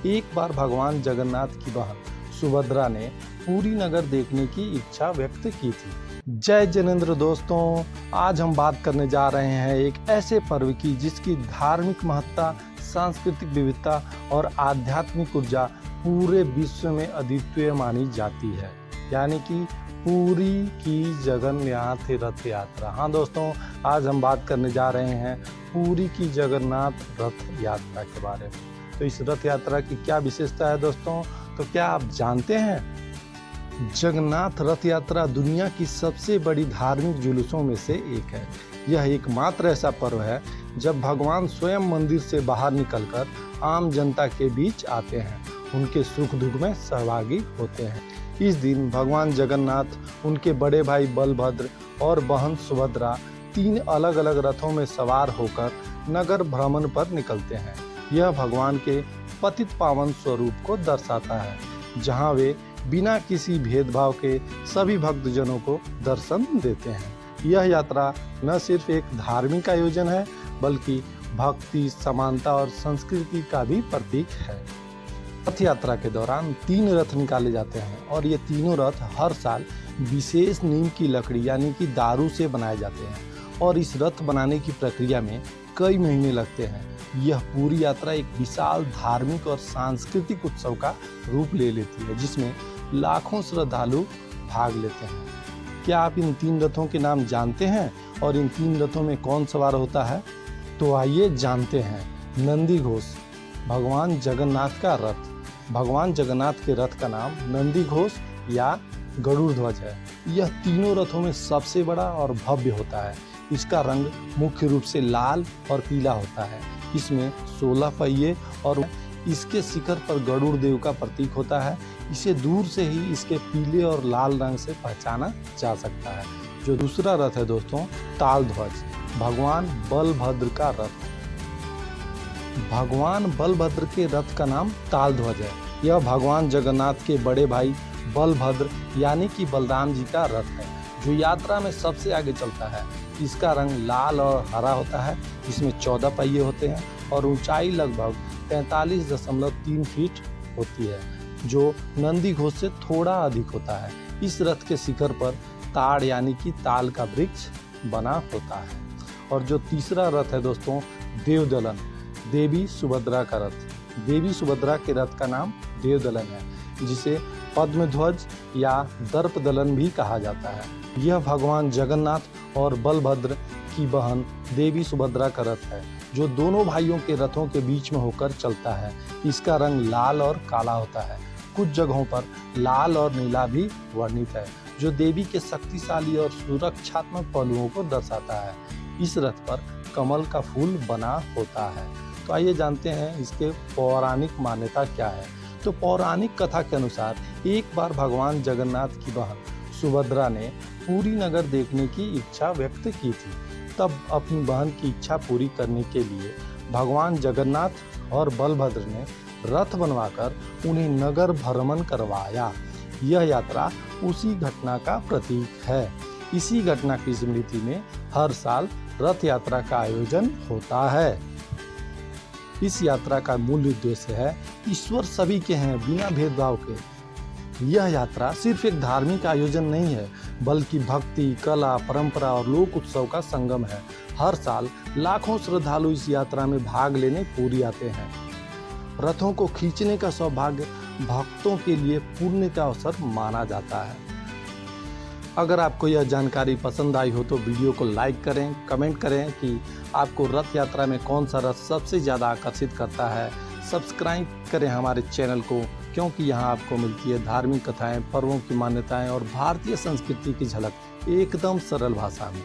एक बार भगवान जगन्नाथ की बहन सुभद्रा ने पुरी नगर देखने की इच्छा व्यक्त की थी। जय जनेंद्र दोस्तों, आज हम बात करने जा रहे हैं एक ऐसे पर्व की जिसकी धार्मिक महत्ता, सांस्कृतिक विविधता और आध्यात्मिक ऊर्जा पूरे विश्व में अद्वितीय मानी जाती है, यानी कि पुरी की जगन्नाथ रथ यात्रा। हाँ दोस्तों, आज हम बात करने जा रहे हैं पुरी की जगन्नाथ रथ यात्रा के बारे में। तो इस रथ यात्रा की क्या विशेषता है दोस्तों, तो क्या आप जानते हैं? जगन्नाथ रथ यात्रा दुनिया की सबसे बड़ी धार्मिक जुलूसों में से एक है। यह एकमात्र ऐसा पर्व है जब भगवान स्वयं मंदिर से बाहर निकलकर आम जनता के बीच आते हैं, उनके सुख दुख में सहभागी होते हैं। इस दिन भगवान जगन्नाथ, उनके बड़े भाई बलभद्र और बहन सुभद्रा 3 अलग अलग रथों में सवार होकर नगर भ्रमण पर निकलते हैं। यह भगवान के पतित पावन स्वरूप को दर्शाता है, जहां वे बिना किसी भेदभाव के सभी भक्तजनों को दर्शन देते हैं। यह यात्रा न सिर्फ एक धार्मिक आयोजन है, बल्कि भक्ति, समानता और संस्कृति का भी प्रतीक है। रथ यात्रा के दौरान 3 रथ निकाले जाते हैं और ये तीनों रथ हर साल विशेष नीम की लकड़ी यानी कि दारू से बनाए जाते हैं और इस रथ बनाने की प्रक्रिया में कई महीने लगते हैं। यह पूरी यात्रा एक विशाल धार्मिक और सांस्कृतिक उत्सव का रूप ले लेती है, जिसमें लाखों श्रद्धालु भाग लेते हैं। क्या आप इन 3 रथों के नाम जानते हैं और इन 3 रथों में कौन सवार होता है? तो आइए जानते हैं। नंदी घोष, भगवान जगन्नाथ का रथ। भगवान जगन्नाथ के रथ का नाम नंदी घोष या गरुड़ ध्वज है। यह तीनों रथों में सबसे बड़ा और भव्य होता है। इसका रंग मुख्य रूप से लाल और पीला होता है। इसमें 16 पहिए और इसके शिखर पर गरुड़ देव का प्रतीक होता है। इसे दूर से ही इसके पीले और लाल रंग से पहचाना जा सकता है। जो दूसरा रथ है दोस्तों, ताल ध्वज, भगवान बलभद्र का रथ। भगवान बलभद्र के रथ का नाम ताल ध्वज है। यह भगवान जगन्नाथ के बड़े भाई बलभद्र यानी कि बलराम जी का रथ है, जो यात्रा में सबसे आगे चलता है। इसका रंग लाल और हरा होता है। इसमें 14 पहिए होते हैं और ऊंचाई लगभग 45.3 फीट होती है, जो नंदी घोष से थोड़ा अधिक होता है। इस रथ के शिखर पर ताड़ यानी कि ताल का वृक्ष बना होता है। और जो तीसरा रथ है दोस्तों, देवदलन, देवी सुभद्रा का रथ। देवी सुभद्रा के रथ का नाम देवदलन है, जिसे पद्मध्वज या दर्पदलन भी कहा जाता है। यह भगवान जगन्नाथ और बलभद्र की बहन देवी सुभद्रा का रथ है, जो दोनों भाइयों के रथों के बीच में होकर चलता है। इसका रंग लाल और काला होता है। कुछ जगहों पर लाल और नीला भी वर्णित है, जो देवी के शक्तिशाली और सुरक्षात्मक पहलुओं को दर्शाता है। इस रथ पर कमल का फूल बना होता है। तो आइए जानते हैं इसके पौराणिक मान्यता क्या है। तो पौराणिक कथा के अनुसार एक बार भगवान जगन्नाथ की बहन सुभद्रा ने पुरी नगर देखने की इच्छा व्यक्त की थी। तब अपनी बहन की इच्छा पूरी करने के लिए भगवान जगन्नाथ और बलभद्र ने रथ बनवाकर उन्हें नगर भ्रमण करवाया। यह यात्रा उसी घटना का प्रतीक है। इसी घटना की स्मृति में हर साल रथ यात्रा का आयोजन होता है। इस यात्रा का मूल उद्देश्य है ईश्वर सभी के हैं, बिना भेदभाव के। यह यात्रा सिर्फ एक धार्मिक आयोजन नहीं है, बल्कि भक्ति, कला, परंपरा और लोक उत्सव का संगम है। हर साल लाखों श्रद्धालु इस यात्रा में भाग लेने पुरी आते हैं। रथों को खींचने का सौभाग्य भक्तों के लिए पुण्य का अवसर माना जाता है। अगर आपको यह जानकारी पसंद आई हो तो वीडियो को लाइक करें, कमेंट करें कि आपको रथ यात्रा में कौन सा रथ सबसे ज़्यादा आकर्षित करता है। सब्सक्राइब करें हमारे चैनल को, क्योंकि यहाँ आपको मिलती है धार्मिक कथाएं, पर्वों की मान्यताएं और भारतीय संस्कृति की झलक एकदम सरल भाषा में।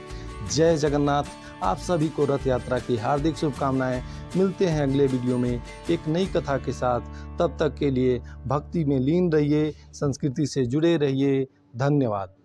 जय जगन्नाथ। आप सभी को रथ यात्रा की हार्दिक शुभकामनाएं। मिलते हैं अगले वीडियो में एक नई कथा के साथ। तब तक के लिए भक्ति में लीन रहिए, संस्कृति से जुड़े रहिए। धन्यवाद।